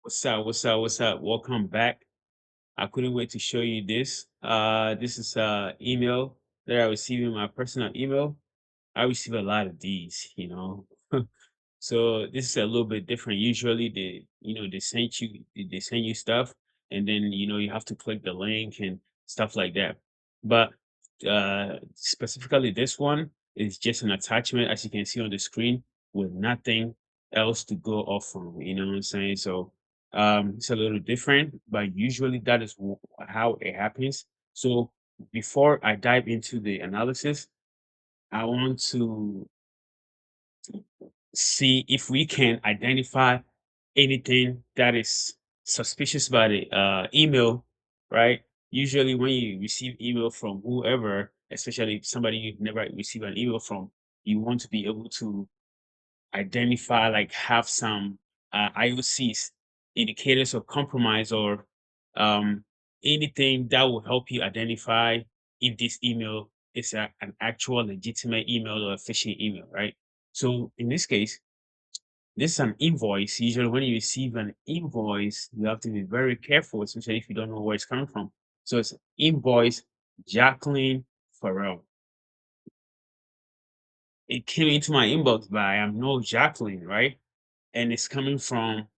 What's up? What's up? What's up? Welcome back. I couldn't wait to show you this. This is email that I received in my personal email. I receive a lot of these. So this is a little bit different. Usually they send you stuff and then you have to click the link and stuff like that. But specifically this one is just an attachment as you can see on the screen with nothing else to go off from, you know what I'm saying? So it's a little different, but usually that is how it happens. So before I dive into the analysis, I want to see if we can identify anything that is suspicious about the email, right? Usually, when you receive email from whoever, especially somebody you've never received an email from, you want to be able to identify, like, have some IOCs, indicators of compromise, or um, anything that will help you identify if this email is an actual legitimate email or a phishing email, right? So in this case, this is an invoice. Usually, when you receive an invoice, you have to be very careful, especially if you don't know where it's coming from. So it's invoice Jacqueline Farrell. It came into my inbox by no Jacqueline, right? And it's coming from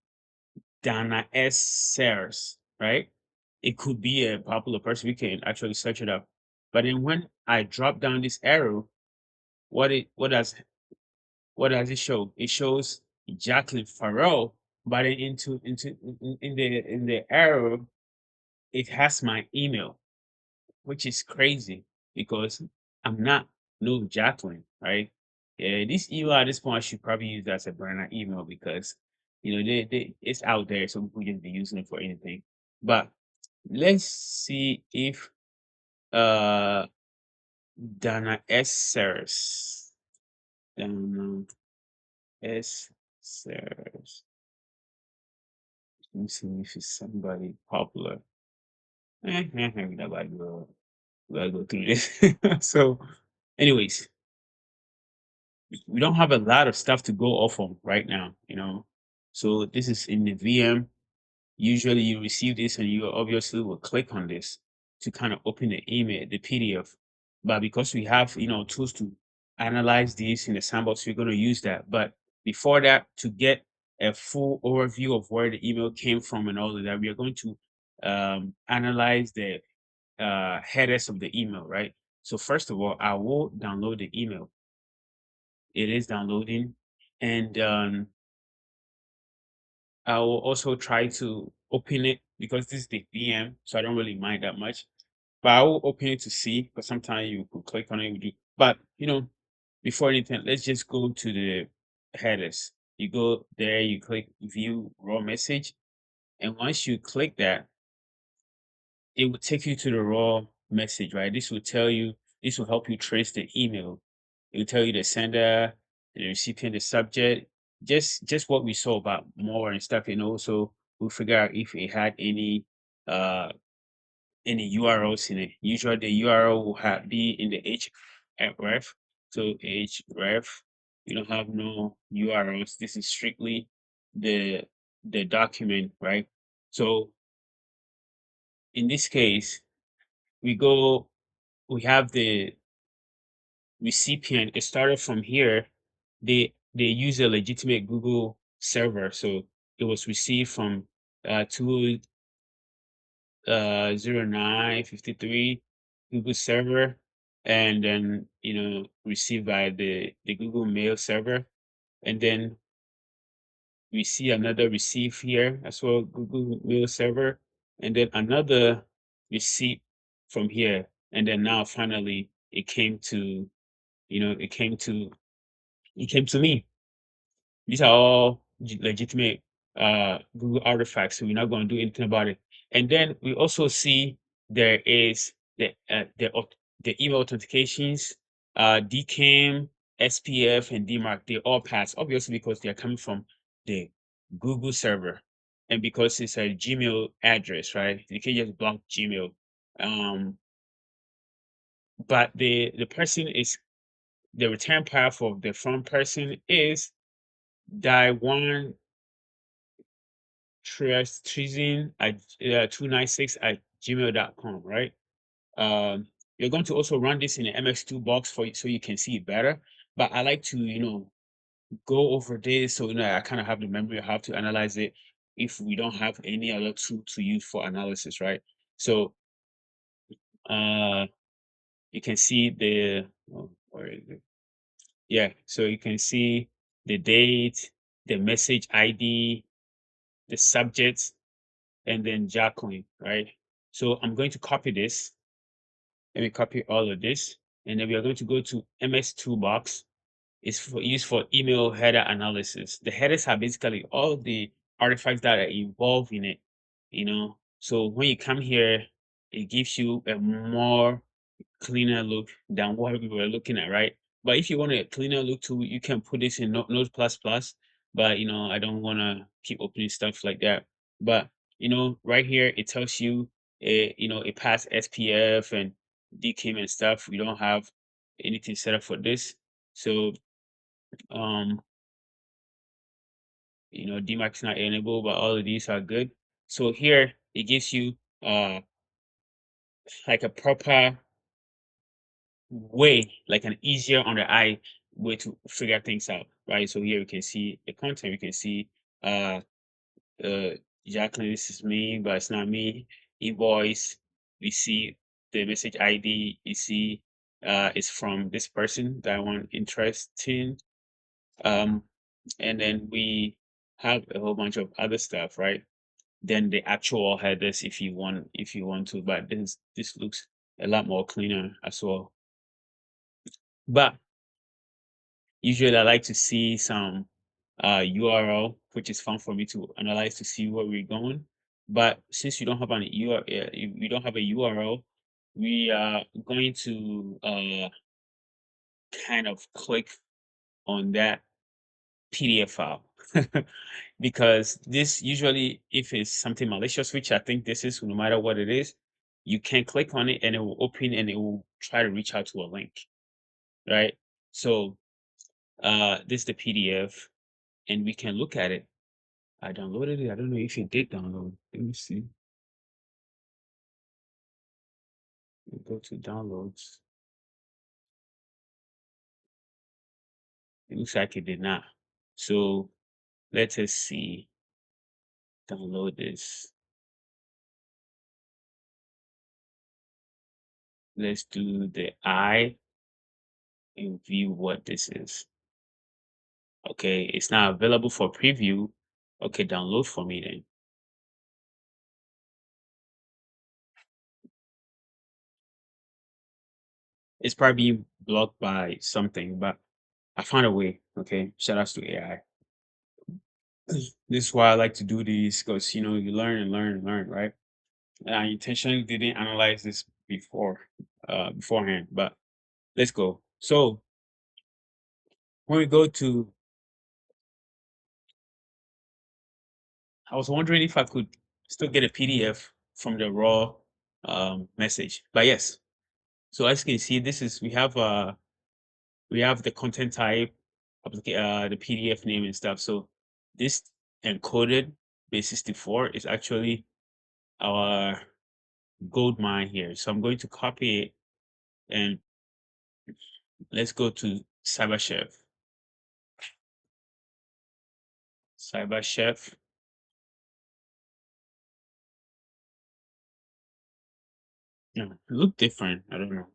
Dana S. Sayers, right? It could be a popular person. We can actually search it up. But then when I drop down this arrow, what it what does it show? It shows Jacqueline Farrell, but then in the arrow, it has my email, which is crazy because I'm not no Jacqueline, right? Yeah, this email at this point I should probably use that as a burner email because they it's out there, so people just be using it for anything. But let's see if uh Dana S. Sears. Dana S. Sears. Let me see if it's somebody popular. We gotta go through this. So, anyways, we don't have a lot of stuff to go off of right now. So this is in the VM. Usually you receive this and you obviously will click on this to kind of open the email, the PDF. But because we have, tools to analyze these in the sandbox, we're going to use that. But before that, to get a full overview of where the email came from and all of that, we are going to analyze the headers of the email, right? So first of all, I will download the email. It is downloading, and I will also try to open it because this is the VM, so I don't really mind that much. But I will open it to see because sometimes you could click on it. But before anything, let's just go to the headers. You go there, you click view raw message, and once you click that, it will take you to the raw message, right? This will help you trace the email. It will tell you the sender, the recipient, the subject, just what we saw about more and stuff, and also we'll figure out if it had uh any URLs in it. Usually the URL will be in the href. So href, you don't have no URLs. This is strictly the the document, right? So in this case, we go we have the recipient. It started from here. They use a legitimate Google server, so it was received from 20953 Google server, and then received by the Google Mail server, and then we see another receive here as well, Google Mail server, and then another receipt from here, and then now finally you know it came to it came to me. These are all legitimate Google artifacts, so we're not going to do anything about it. And then we also see there is the email authentications, DKIM, SPF, and DMARC. They all pass, obviously, because they are coming from the Google server, and because it's a Gmail address, right? You can just block Gmail. Um, but the return path of the front person is Daiwan treason at 296 at gmail.com, right? You're going to also run this in an MX2 box for you so you can see it better. But I like to, go over this so I kind of have the memory of how to analyze it if we don't have any other tool to use for analysis, right? So uh you can see where is it? Yeah, so you can see the date, the message ID, the subject, and then Jacqueline, right? So I'm going to copy this. Let me copy all of this, and then we are going to go to MS Toolbox. It's for used for email header analysis. The headers are basically all the artifacts that are involved in it, So when you come here, it gives you a more cleaner look than what we were looking at, right? But if you want a cleaner look too, you can put this in Node++. But I don't want to keep opening stuff like that. But right here it tells you, it passed SPF and DKIM and stuff. We don't have anything set up for this, so um, DMARC is not enabled, but all of these are good. So here it gives you like a proper way, like an easier on the eye way to figure things out, right? So here we can see the content, we can see uh uh Jacqueline, this is me, but it's not me. Invoice, we see the message ID, you see it's from this person that I want interesting. Um and then we have a whole bunch of other stuff, right? Then the actual headers if you want to, but this looks a lot more cleaner as well. But usually I like to see some URL, which is fun for me to analyze to see where we're going. But since you don't have an URL, we don't have a URL, we are going to kind of click on that PDF file. Because this usually, if it's something malicious, which I think this is, no matter what it is, you can click on it and it will open and it will try to reach out to a link, right? So this is the PDF and we can look at it. I downloaded it. I don't know if it did download. Let me see. Go to downloads. It looks like it did not. So let us see. Download this. Let's do the I and view what this is. Okay, it's not available for preview. Okay, download for me then. It's probably being blocked by something, but I found a way. Okay, shout outs to AI. This is why I like to do these because you learn and learn and learn, right? And I intentionally didn't analyze this beforehand, but let's go. So when we go to, I was wondering if I could still get a PDF from the raw message, but yes. So as you can see, this is we have the content type, the PDF name and stuff. So this encoded base64 is actually our gold mine here. So I'm going to copy it and let's go to CyberChef. CyberChef. Yeah, look different. I don't know.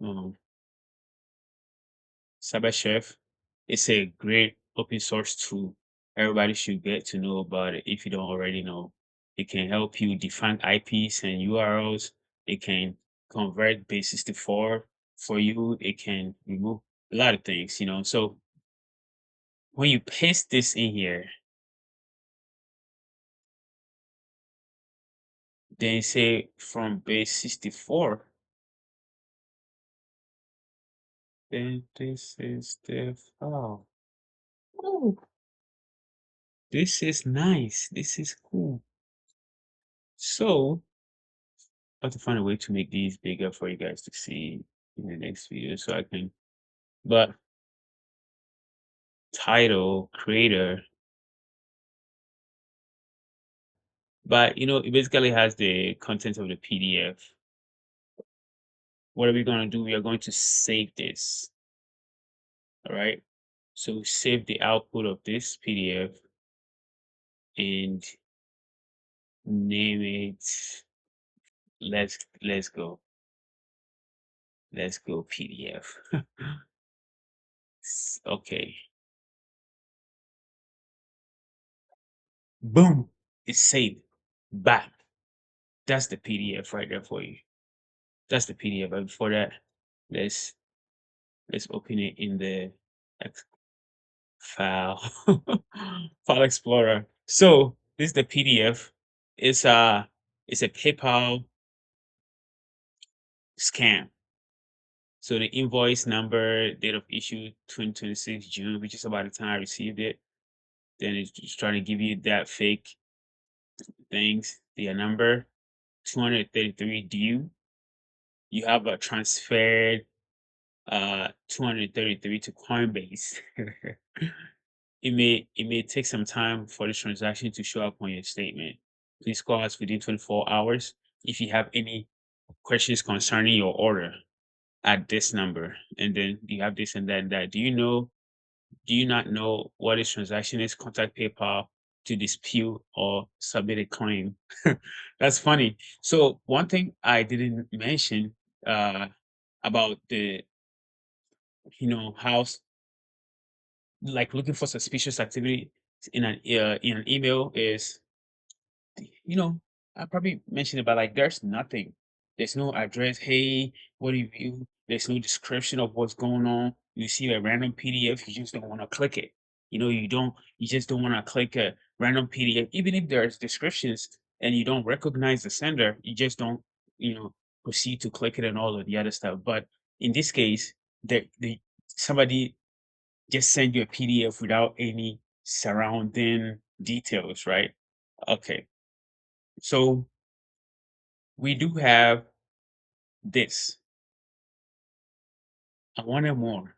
Um, CyberChef is a great open source tool. Everybody should get to know about it if you don't already know. It can help you define IPs and URLs. It can convert base64 for you. It can remove a lot of things. So when you paste this in here, then say from base64, then this is the file. Oh, this is nice. This is cool. So I have to find a way to make these bigger for you guys to see in the next video so I can, but title, creator, But it basically has the content of the PDF. What are we going to do? We are going to save this. All right. So save the output of this PDF and name it. Let's go. Let's go PDF. Okay. Boom. It's saved. Bam. That's the PDF right there for you. That's the PDF. But before that, let's let's open it in the file file explorer. So this is the PDF. It's a PayPal scam. So the invoice number, date of issue 2026 June, which is about the time I received it. Then it's just trying to give you that fake things. The number 233 due. You have a transferred 233 to Coinbase. It may take some time for the transaction to show up on your statement. Please call us within 24 hours if you have any questions concerning your order at this number. And then you have this and that and that. Do you not know what this transaction is? Contact PayPal to dispute or submit a claim. That's funny. So one thing I didn't mention uh, about the how like looking for suspicious activity in an email is you know, I probably mentioned about like there's nothing. There's no address. Hey, what do you? There's no description of what's going on. You see a random PDF, you just don't want to click it. You just don't want to click a random PDF, even if there's descriptions and you don't recognize the sender, you just don't, you know, proceed to click it and all of the other stuff. But in this case, the somebody just send you a PDF without any surrounding details, right? Okay. So we do have this. I wanted more,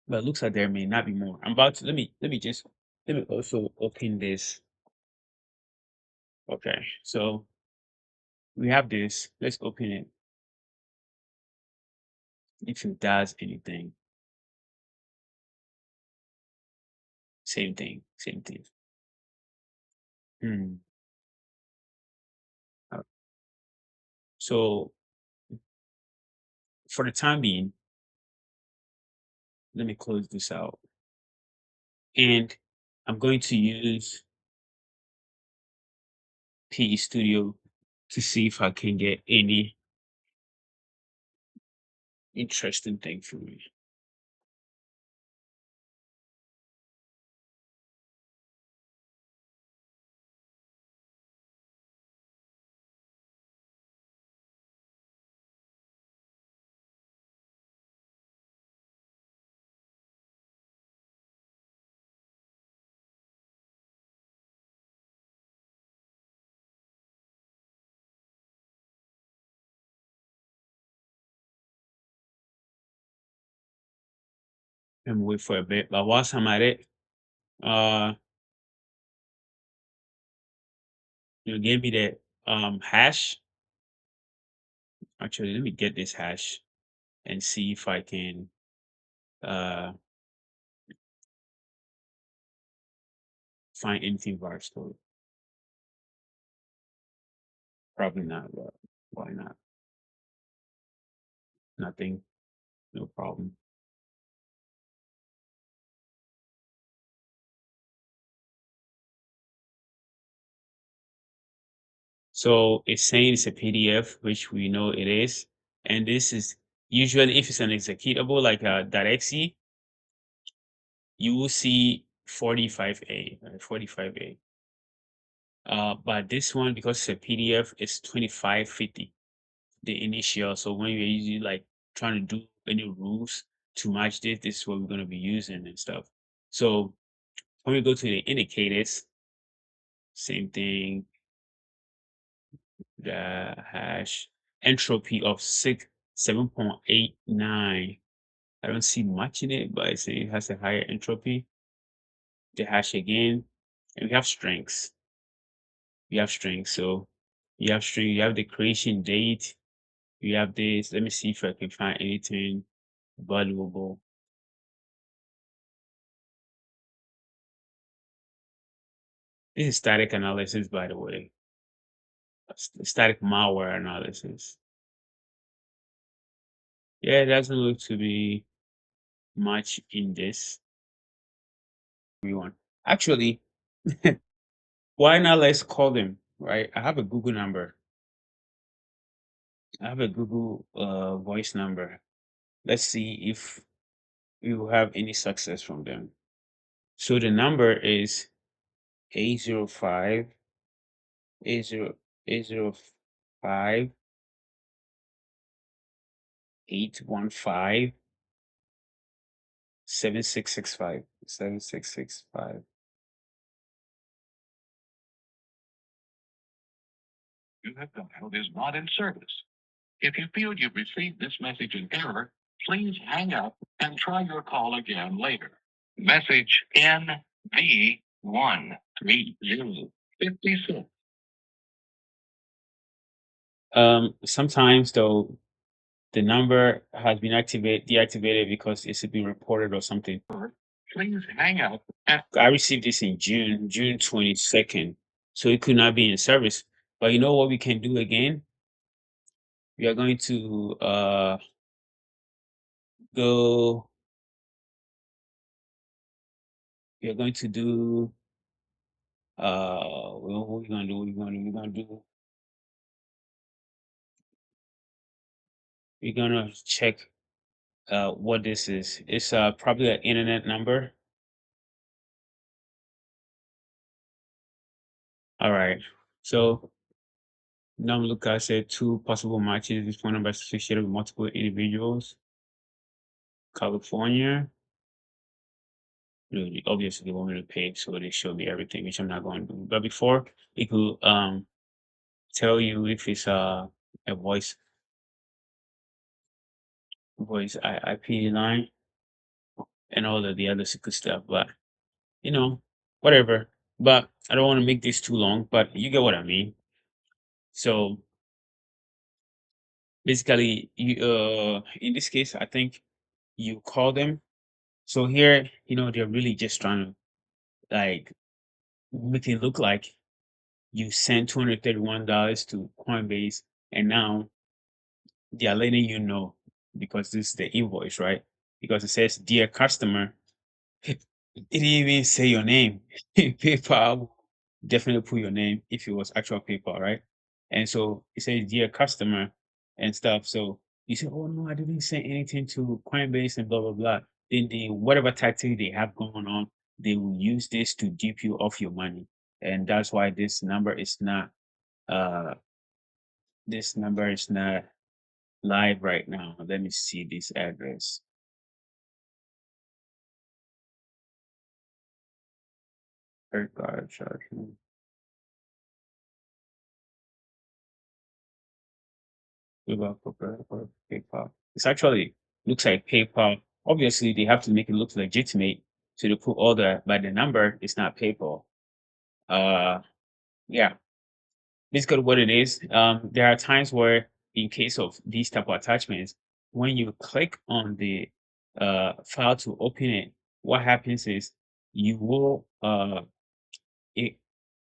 but it looks like there may not be more. I'm about to let me also open this. Okay, so we have this. Let's open it. If it does anything, same thing, same thing. Hmm. uh, So for the time being, let me close this out, and I'm going to use PE Studio to see if I can get any interesting thing for me. Let me wait for a bit. But whilst I'm at it, uh, give me the hash. Actually, let me get this hash and see if I can uh find anything for our story. Probably not, but why not? Nothing, no problem. So it's saying it's a PDF, which we know it is. And this is usually if it's an executable like .exe, you will see 45A, right? 45A. But this one, because it's a PDF, it's 2550, the initial. So when you're usually like trying to do any rules to match this, this is what we're going to be using and stuff. So when we go to the indicators, same thing, the hash entropy of 7.89. I don't see much in it, but it has a higher entropy. The hash again, and we have strengths. you have string. So you have string, you have the creation date, you have this. Let me see if I can find anything valuable. This is static analysis, by the way. Static malware analysis. Yeah, it doesn't look to be much in this. Everyone. Actually, why not let's call them, right? I have a Google number. I have a Google voice number. Let's see if we will have any success from them. So the number is 805 80 805 815 7665 7665. You have dialed is not in service. If you feel you've received this message in error, please hang up and try your call again later. Message NV13056. Sometimes though the number has been deactivated because it's been reported or something. Please hang up. I received this in June 22nd, so it could not be in service. But you know what we can do again? We are going to go. We are going to do. What we're gonna do? We're gonna check what this is. It's probably an internet number. All right. So now look, I said two possible matches. This phone number is associated with multiple individuals. California. Obviously, they want me to pay, so they show me everything, which I'm not going to do. But before, it could tell you if it's a IP line and all of the other secret stuff. But you know, whatever. But I don't want to make this too long. But you get what I mean. So basically, you in this case, I think you call them. So here, they're really just trying to like make it look like you sent $231 to Coinbase, and now they are letting you know because this is the invoice, right? Because it says, "Dear customer," it didn't even say your name. PayPal will definitely put your name if it was actual PayPal, right? And so it says, "Dear customer," and stuff. So you say, "Oh no, I didn't say anything to Coinbase," and blah blah blah. Then the whatever tactic they have going on, they will use this to dupe you off your money, and that's why uh this number is not live right now. Let me see this address. Credit card charging. Without for PayPal. It's actually looks like PayPal. Obviously, they have to make it look legitimate. So they put all the by the number, it's not PayPal. Uh yeah. Basically what it is. There are times where in case of these type of attachments, when you click on the file to open it, what happens is you will it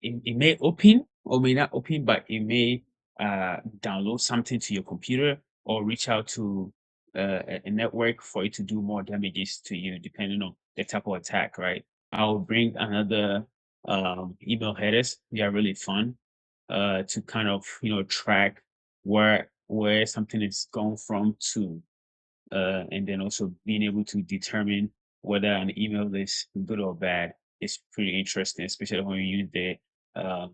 it may open or may not open, but it may download something to your computer or reach out to a network for it to do more damages to you, depending on the type of attack, right? I'll bring another email headers. They are really fun to kind of track where something is going from to and then also being able to determine whether an email is good or bad is pretty interesting, especially when you use the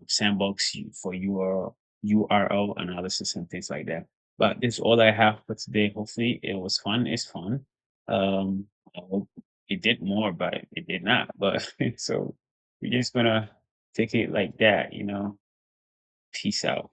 sandbox for URL analysis and things like that. But this is all I have for today. Hopefully, it was fun. It's fun. I hope it did more, but it did not. But so we're just gonna take it like that. Peace out.